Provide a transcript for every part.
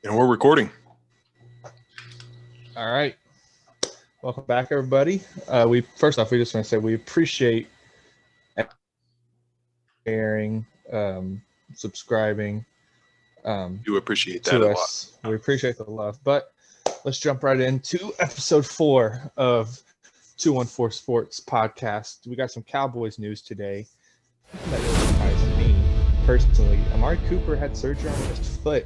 And we're recording. All right. Welcome back, everybody. We first off, we just want to say we appreciate sharing, subscribing Do appreciate that to a lot. us. We appreciate the love. But let's jump right into episode 4 of 214 Sports Podcast. We got some Cowboys news today. Something that really surprised me personally. Amari Cooper had surgery on his foot.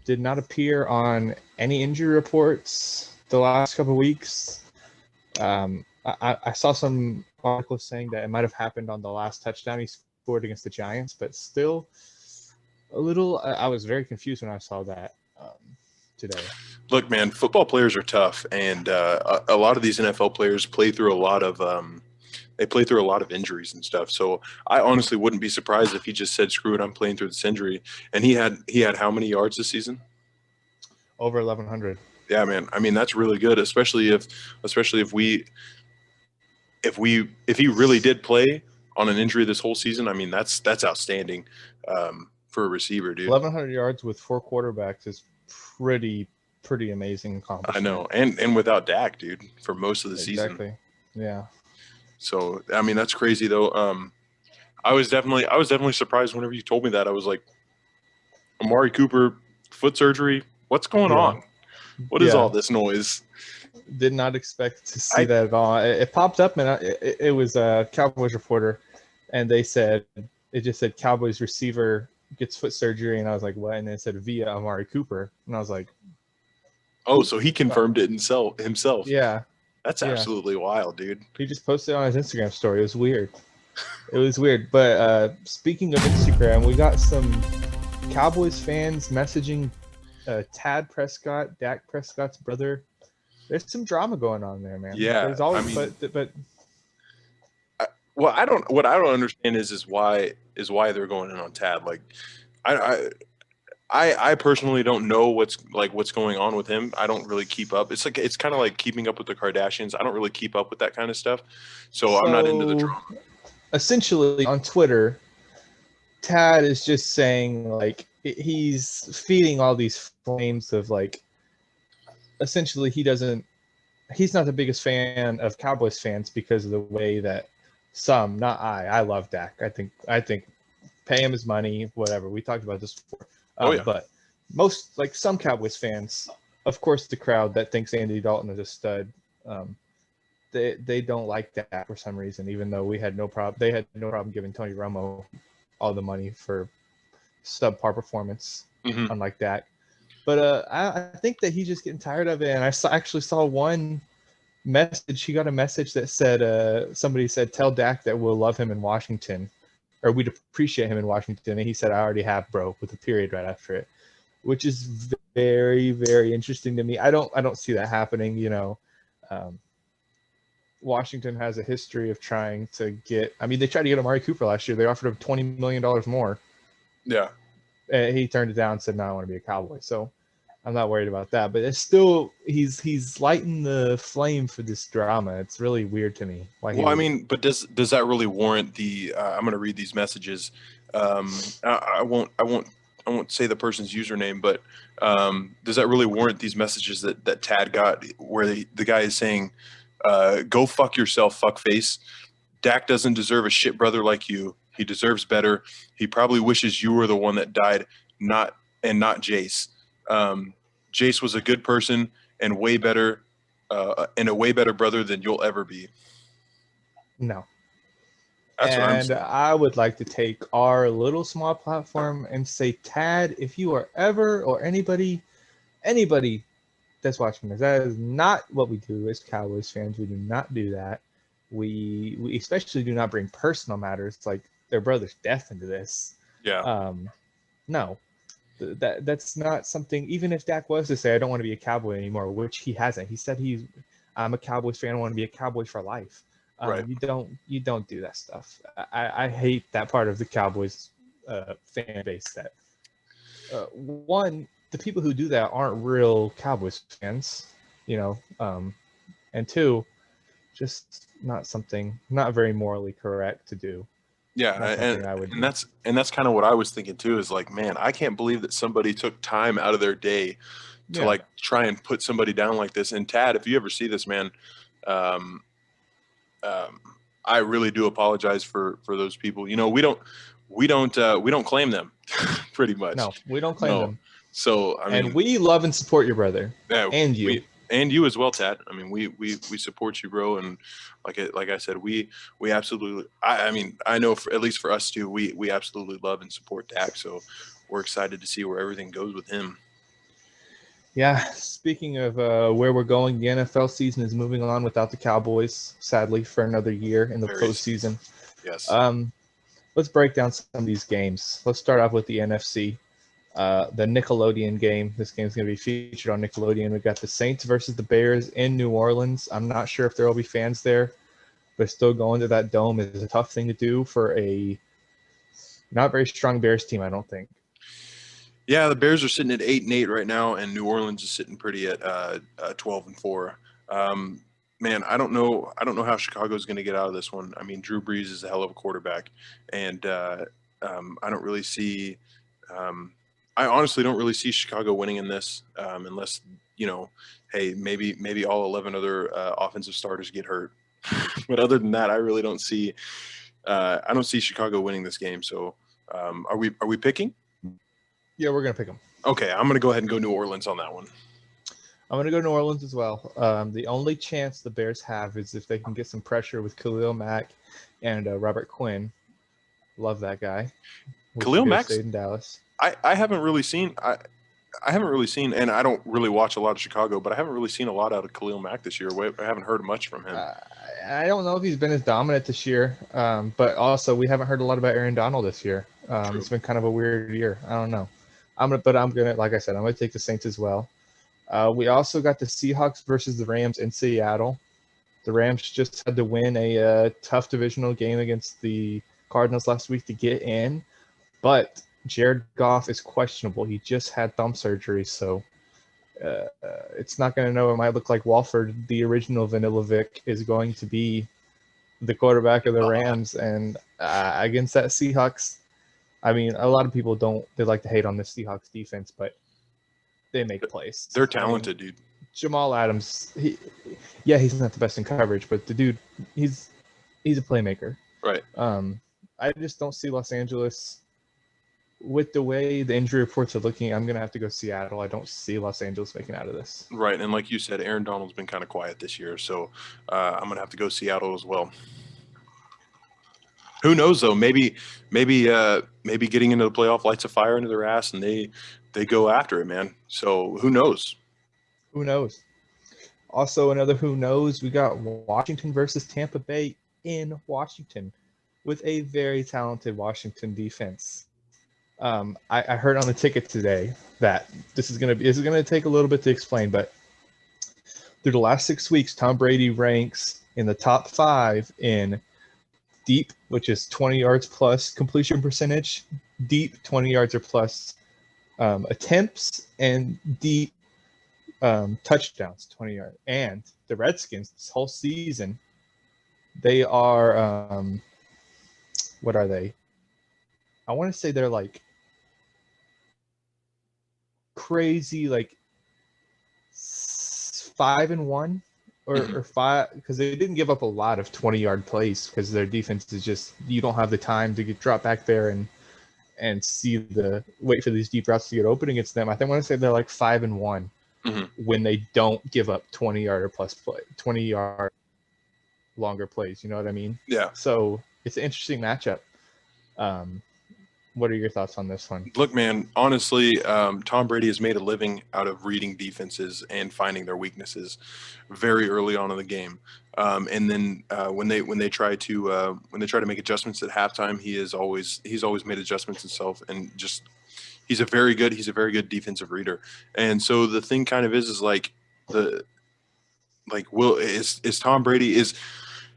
Did not appear on any injury reports the last couple of weeks. I saw some articles saying that it might have happened on the last touchdown he scored against the Giants, but still a little. I was very confused when I saw that today. Look, man, football players are tough, and a lot of these NFL players play through a lot of injuries and stuff. So I honestly wouldn't be surprised if he just said, "Screw it, I'm playing through this injury." And he had how many yards this season? Over 1,100. Yeah, man. I mean, that's really good, especially if he really did play on an injury this whole season. I mean, that's outstanding for a receiver, dude. 1,100 yards with 4 quarterbacks is pretty amazing I accomplishment. know, and without Dak, dude, for most of the season. Exactly. Yeah. So I mean, that's crazy though. I was definitely surprised whenever you told me that. I was like, Amari Cooper, foot surgery. What's going Yeah. on? What is all Yeah. this noise? Did not expect to see I that at all. It popped up, and it was a Cowboys reporter, and they said it just said Cowboys receiver gets foot surgery, and I was like, what? And it said via Amari Cooper, and I was like, oh, so he confirmed it himself. yeah, That's yeah. absolutely wild, dude. He just posted it on his Instagram story. It was weird. It was weird. But speaking of Instagram, we got some Cowboys fans messaging Tad Prescott, Dak Prescott's brother. There's some drama going on there, man. Yeah, There's I always, mean, but well, I don't. What I don't understand is why they're going in on Tad. Like, I, I I personally don't know what's going on with him. I don't really keep up. It's kind of like keeping up with the Kardashians. I don't really keep up with that kind of stuff, so I'm not into the so drama. essentially on Twitter, Tad is just saying like he's feeding all these flames of like essentially he's not the biggest fan of Cowboys fans because of the way that some, not I love Dak. I think pay him his money, whatever. We talked about this before. Oh yeah, But most like some Cowboys fans, of course the crowd that thinks Andy Dalton is a stud, um, they don't like that for some reason, even though they had no problem giving Tony Romo all the money for subpar performance, hmm unlike that. But I think that he's just getting tired of it. And actually saw one message. He got a message that said somebody said, "Tell Dak that we'll love him in Washington, or we'd appreciate him in Washington." And he said, "I already have, bro," with a period right after it, which is very interesting to me. I don't see that happening. Um, Washington has a history of trying to get. I mean, they tried to get Amari Cooper last year. They offered him $20 million more. yeah. He turned it down and said, "No, I want to be a Cowboy." So I'm not worried about that. But it's still he's lighting the flame for this drama. It's really weird to me why he Well, I would. mean, but does that really warrant the? I'm going to read these messages. I won't say the person's username, but does that really warrant these messages that Tad got, where the guy is saying, "Go fuck yourself, fuck face. Dak doesn't deserve a shit brother like you. He deserves better. He probably wishes you were the one that died, not not Jace. Um, Jace was a good person and way better, and a way better brother than you'll ever be." No. That's what I'm And saying. I would like to take our little small platform and say, Tad, if you are ever or anybody that's watching this, that is not what we do as Cowboys fans. We do not do that. We especially do not bring personal matters like their brother's death into this. Yeah. Um, no, that's not something. Even if Dak was to say, "I don't want to be a Cowboy anymore," which he hasn't. He said I'm a Cowboys fan. I want to be a Cowboy for life. Right. You don't do that stuff. I hate that part of the Cowboys fan base. That one, the people who do that aren't real Cowboys fans, you know. And two, just not very morally correct to do. Yeah, That's something I would do. and that's kind of what I was thinking too. Is like, man, I can't believe that somebody took time out of their day to Yeah. like try and put somebody down like this. And Tad, if you ever see this, man, um, um, I really do apologize for those people. You know, we don't claim them, pretty much. No, we don't claim No. them. So I And mean, we love and support your brother yeah, and you. and you as well, Tad. I mean, we support you, bro. And like I said, we absolutely. I mean, I know for at least for us too, we absolutely love and support Dak. So we're excited to see where everything goes with him. Yeah, speaking of where we're going, the NFL season is moving on without the Cowboys, sadly, for another year in the postseason. Yes. Let's break down some of these games. Let's start off with the NFC. The Nickelodeon game. This game is going to be featured on Nickelodeon. We've got the Saints versus the Bears in New Orleans. I'm not sure if there will be fans there, but still going to that dome is a tough thing to do for a not very strong Bears team, I don't think. Yeah, the Bears are sitting at 8-8 right now, and New Orleans is sitting pretty at 12-4. Man, I don't know how Chicago's going to get out of this one. I mean, Drew Brees is a hell of a quarterback, and I don't really see. I honestly don't really see Chicago winning in this, unless hey, maybe all 11 other offensive starters get hurt. But other than that, I really don't see. I don't see Chicago winning this game. So, are we picking? Yeah, we're going to pick them. Okay, I'm going to go ahead and go New Orleans on that one. I'm going to go New Orleans as well. The only chance the Bears have is if they can get some pressure with Khalil Mack and Robert Quinn. Love that guy. Khalil Mack in Dallas. I haven't really seen. I haven't really seen, and I don't really watch a lot of Chicago, but I haven't really seen a lot out of Khalil Mack this year. I haven't heard much from him. I don't know if he's been as dominant this year, but also we haven't heard a lot about Aaron Donald this year. It's been kind of a weird year. I don't know. Like I said, I'm gonna take the Saints as well. We also got the Seahawks versus the Rams in Seattle. The Rams just had to win a tough divisional game against the Cardinals last week to get in, but Jared Goff is questionable. He just had thumb surgery, so it's not going to know. It might look like Walford, the original Vanilla Vic, is going to be the quarterback of the Rams, and against that Seahawks. I mean, a lot of people they like to hate on the Seahawks defense, but they make plays. They're talented, dude. Jamal Adams, he's not the best in coverage, but the dude, he's a playmaker. Right. I just don't see Los Angeles with the way the injury reports are looking. I'm going to have to go Seattle. I don't see Los Angeles making out of this. Right. And like you said, Aaron Donald's been kind of quiet this year. So I'm going to have to go Seattle as well. Who knows, though? Maybe getting into the playoff lights a fire into their ass and they go after it, man. So who knows? Who knows? Also, another who knows, we got Washington versus Tampa Bay in Washington with a very talented Washington defense. I heard on the ticket today that this is going to take a little bit to explain, but through the last 6 weeks, Tom Brady ranks in the top 5 in deep, which is 20 yards plus completion percentage, deep 20 yards or plus attempts, and deep touchdowns, 20 yards. And the Redskins this whole season, they are what are they? I want to say they're like crazy, like 5-1 or 5, because they didn't give up a lot of 20-yard plays because their defense is just, you don't have the time to drop back there and wait for these deep routes to get open against them. I want to say they're like 5-1 when they don't give up 20-yard or plus play, 20-yard longer plays. You know what I mean? Yeah. So it's an interesting matchup. What are your thoughts on this one? Look, man, honestly, Tom Brady has made a living out of reading defenses and finding their weaknesses very early on in the game. And then when they try to make adjustments at halftime, he's always made adjustments himself, and just he's a very good defensive reader. And so the thing kind of is Tom Brady is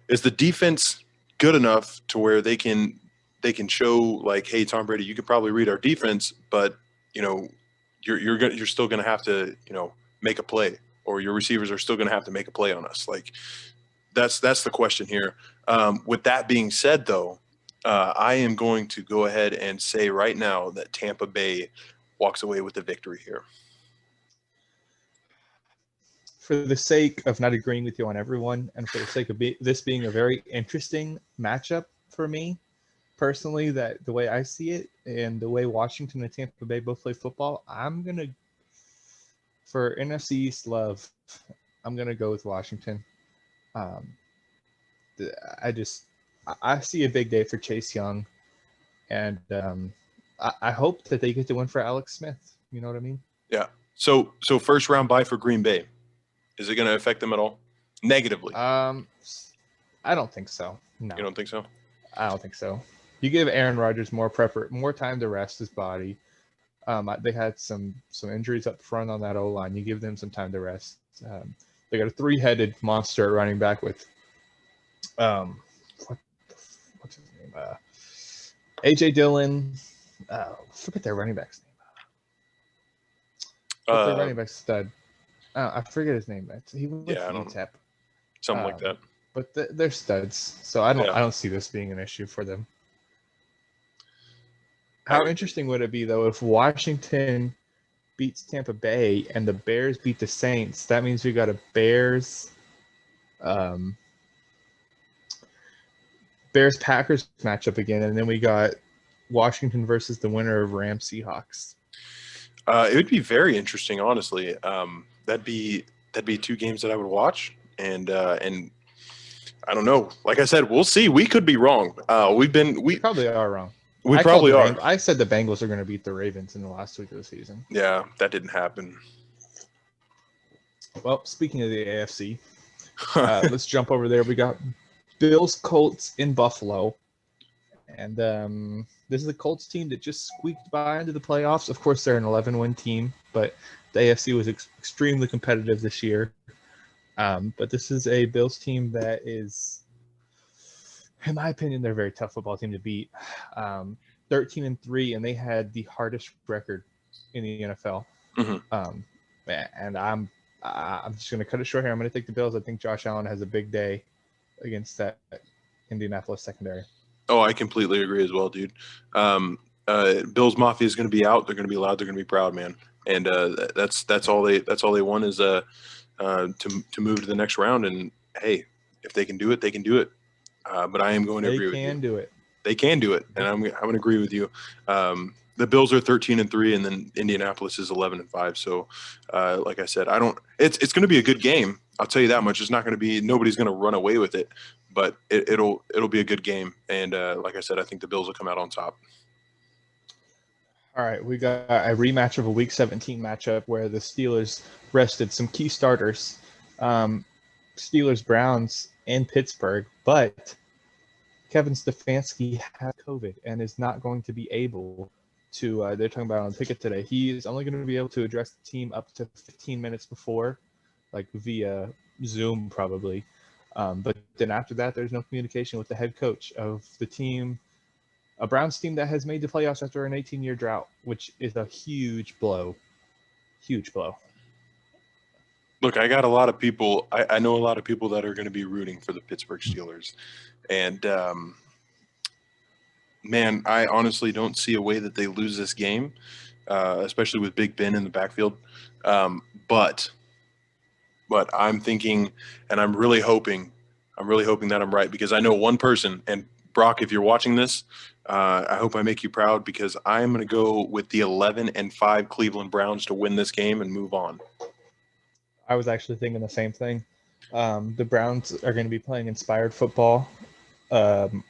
the defense good enough to where they can show like, hey, Tom Brady, you could probably read our defense, but you're still going to have to make a play, or your receivers are still going to have to make a play on us. Like that's the question here. With that being said, though, I am going to go ahead and say right now that Tampa Bay walks away with the victory here. For the sake of not agreeing with you on everyone, and for the sake of this being a very interesting matchup for me personally, that the way I see it and the way Washington and Tampa Bay both play football, I'm going to, for NFC East love, I'm going to go with Washington. I see a big day for Chase Young, and I hope that they get the win for Alex Smith. You know what I mean? Yeah. So first round bye for Green Bay. Is it going to affect them at all negatively? I don't think so. No. You don't think so? I don't think so. You give Aaron Rodgers more time to rest his body. They had some injuries up front on that O-line. You give them some time to rest. They got a 3-headed monster running back with what's his name? AJ Dillon. Forget their running back's name. What's their running back stud? I forget his name. He went to UTEP. Something like that. But they're studs, so I don't see this being an issue for them. How interesting would it be though if Washington beats Tampa Bay and the Bears beat the Saints? That means we got a Bears Packers matchup again, and then we got Washington versus the winner of Rams Seahawks. It would be very interesting, honestly. That'd be 2 games that I would watch, and I don't know. Like I said, we'll see. We could be wrong. We probably are wrong. We probably are. I said the Bengals are going to beat the Ravens in the last week of the season. Yeah, that didn't happen. Well, speaking of the AFC, let's jump over there. We got Bills Colts in Buffalo, and this is a Colts team that just squeaked by into the playoffs. Of course, they're an 11-win team, but the AFC was extremely competitive this year. But this is a Bills team that is, in my opinion, they're a very tough football team to beat. 13-3, and they had the hardest record in the NFL. Mm-hmm. And I'm just going to cut it short here. I'm going to take the Bills. I think Josh Allen has a big day against that Indianapolis secondary. Oh, I completely agree as well, dude. Bills Mafia is going to be out. They're going to be loud. They're going to be proud, man. And that's all they want is to move to the next round. And hey, if they can do it, they can do it. But I am going to agree with you. They can do it. They can do it, and I'm going to agree with you. The Bills are 13-3, and then Indianapolis is 11-5. So, like I said, it's going to be a good game. I'll tell you that much. It's not going to be. Nobody's going to run away with it, but it'll be a good game. And like I said, I think the Bills will come out on top. All right, we got a rematch of a Week 17 matchup where the Steelers rested some key starters. Steelers-Browns in Pittsburgh, but Kevin Stefanski has COVID and is not going to be able to they're talking about on Pickett today. He is only going to be able to address the team up to 15 minutes before, like via Zoom probably. But then after that, there's no communication with the head coach of the team, a Browns team that has made the playoffs after an 18-year drought, which is a huge blow. Huge blow. Look, I got a lot of people. I know a lot of people that are going to be rooting for the Pittsburgh Steelers. And, man, I honestly don't see a way that they lose this game, especially with Big Ben in the backfield. But I'm thinking, and I'm really hoping that I'm right, because I know one person, and Brock, if you're watching this, I hope I make you proud, because I'm going to go with the 11-5 Cleveland Browns to win this game and move on. I was actually thinking the same thing. The Browns are going to be playing inspired football. And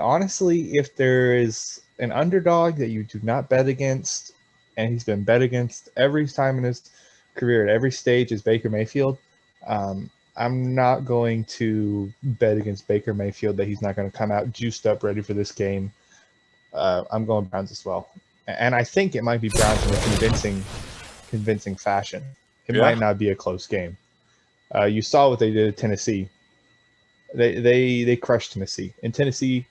honestly, if there is an underdog that you do not bet against, and he's been bet against every time in his career at every stage, is Baker Mayfield. I'm not going to bet against Baker Mayfield that he's not going to come out juiced up, ready for this game. I'm going Browns as well. And I think it might be Browns in a convincing fashion. It might not be a close game. You saw what they did at Tennessee. They crushed Tennessee. In Tennessee,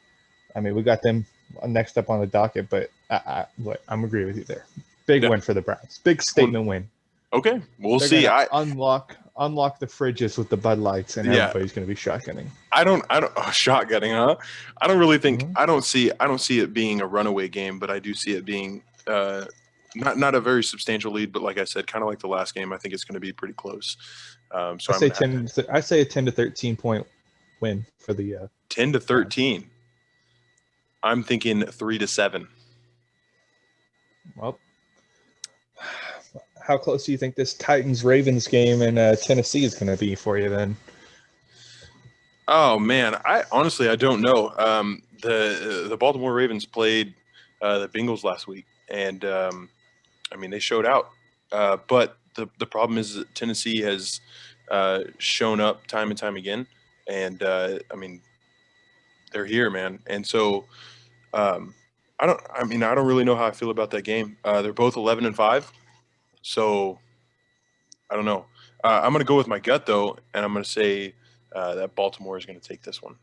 I mean, we got them next up on the docket, but I'm agreeing with you there. Big win for the Browns. Big statement win. Okay, we'll They're see. unlock unlock the fridges with the Bud Lights, and everybody's going to be shotgunning. I don't shotgunning, huh? I don't really think I don't see it being a runaway game, but I do see it being not a very substantial lead, but like I said, kind of like the last game, I think it's going to be pretty close. So I say a 10 to 13 point win for the 10 to 13. I'm thinking 3 to 7. Well, how close do you think this Titans-Ravens game in Tennessee is going to be for you then? Oh man, I don't know. The Baltimore Ravens played the Bengals last week, and I mean they showed out. But the problem is that Tennessee has shown up time and time again, and I mean they're here, man. And so I don't really know how I feel about that game. They're both 11-5. So, I don't know. I'm going to go with my gut, though, and I'm going to say that Baltimore is going to take this one.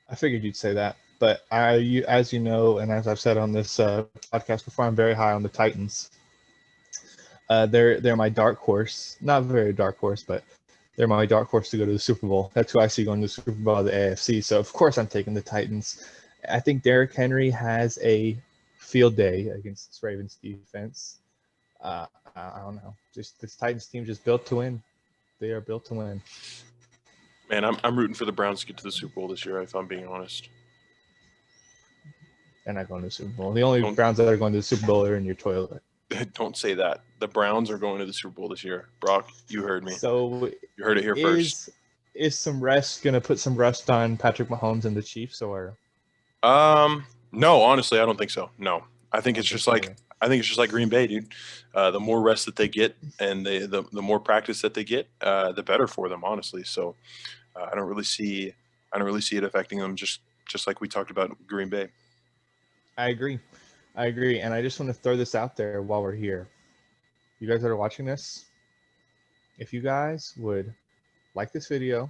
I figured you'd say that. But as you know, and as I've said on this podcast before, I'm very high on the Titans. They're my dark horse. Not a very dark horse, but they're my dark horse to go to the Super Bowl. That's who I see going to the Super Bowl of the AFC. So, of course, I'm taking the Titans. I think Derrick Henry has a field day against this Ravens defense. I don't know. Just this Titans team just built to win. They are built to win. Man, I'm rooting for the Browns to get to the Super Bowl this year, if I'm being honest. They're not going to the Super Bowl. The only Browns that are going to the Super Bowl are in your toilet. Don't say that. The Browns are going to the Super Bowl this year. Brock, you heard me. So you heard it here first. Is some rest going to put some rust on Patrick Mahomes and the Chiefs, or? No, honestly, I don't think so. No, I think it's just like Green Bay, dude. The more rest that they get and the more practice that they get, the better for them, honestly. So I don't really see it affecting them. Just like we talked about Green Bay. I agree, and I just want to throw this out there while we're here. You guys that are watching this, if you guys would like this video,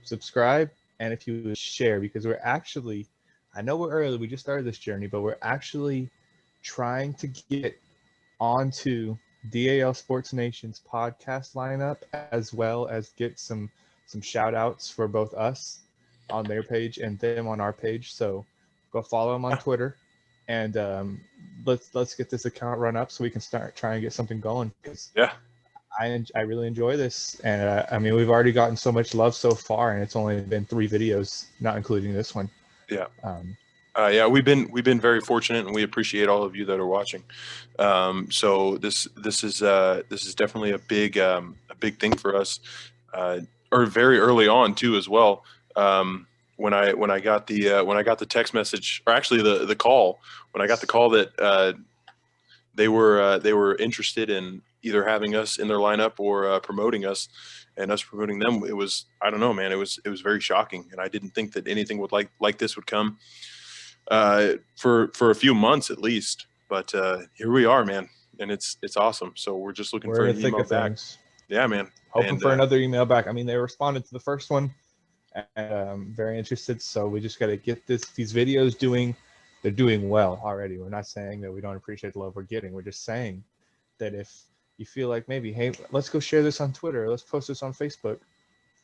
subscribe, and if you would share, because we're actually, I know we're early, we just started this journey, but we're actually trying to get onto DAL Sports Nation's podcast lineup, as well as get some shout outs for both us on their page and them on our page. So go follow them on Twitter, and let's get this account run up so we can start trying to get something going. I really enjoy this, and I mean, we've already gotten so much love so far, and it's only been 3 videos, not including this one. We've been very fortunate, and we appreciate all of you that are watching. So this is definitely a big thing for us, or very early on too as well. When I got the text message, or actually the call, when I got the call that they were interested in either having us in their lineup or promoting us, and us promoting them, it was, I don't know, man, it was very shocking, and I didn't think that anything would like this would come for a few months at least. But here we are, man, and it's awesome. So we're just looking for an email back. Yeah, man. Hoping for another email back. I mean, they responded to the first one, and very interested. So we just got to get these videos doing. They're doing well already. We're not saying that we don't appreciate the love we're getting. We're just saying that if you feel like maybe, hey, let's go share this on Twitter, let's post this on Facebook,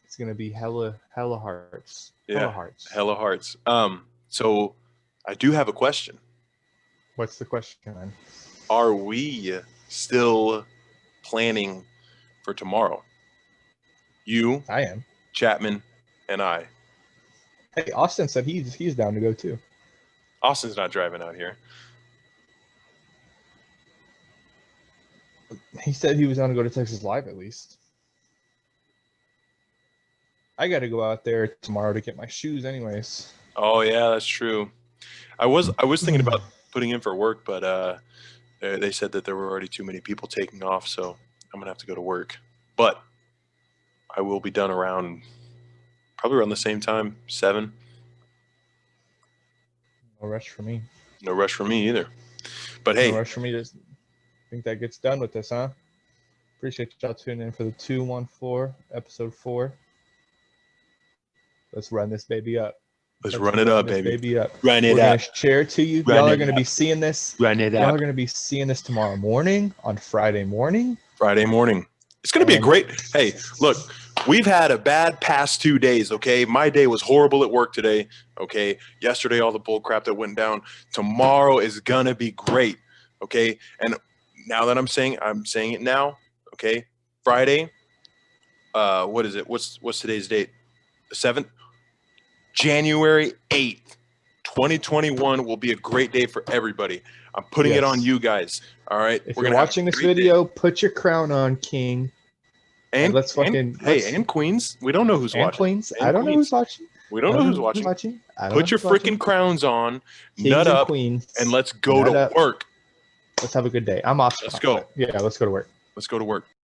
it's gonna be hella hearts. Hella hearts. So I do have a question. What's the question, man? Are we still planning for tomorrow? You, I am. Chapman, and I. Hey, Austin said he's down to go too. Austin's not driving out here. He said he was going to go to Texas Live at least. I got to go out there tomorrow to get my shoes anyways. Oh yeah, that's true. I was thinking about putting in for work, but they said that there were already too many people taking off, so I'm going to have to go to work. But I will be done probably around the same time, 7. No rush for me. No rush for me either. But hey. No rush for me. Just think that gets done with this, huh? Appreciate y'all tuning in for the 214, episode 4. Let's run this baby up. Let's run it up, baby. Up. Run it We're up. going to share it to you. Y'all are going to be seeing this. Run it up. Y'all are going to be seeing this tomorrow morning, on Friday morning. Friday morning. It's going to be a great – hey, look, we've had a bad past 2 days, okay? My day was horrible at work today, okay? Yesterday, all the bull crap that went down. Tomorrow is going to be great, okay? And now that I'm saying it now, okay? Friday, what is it? What's today's date? The 7th? January 8th, 2021 will be a great day for everybody. I'm putting it on you guys, all right? If you're watching this video, put your crown on, King. And let's fucking and Queens. We don't know who's watching. Queens. I don't know who's watching. We don't know who's watching. Put your freaking crowns on, nut up, and let's go to work. Let's have a good day. I'm off. Let's go. Yeah, let's go to work. Let's go to work.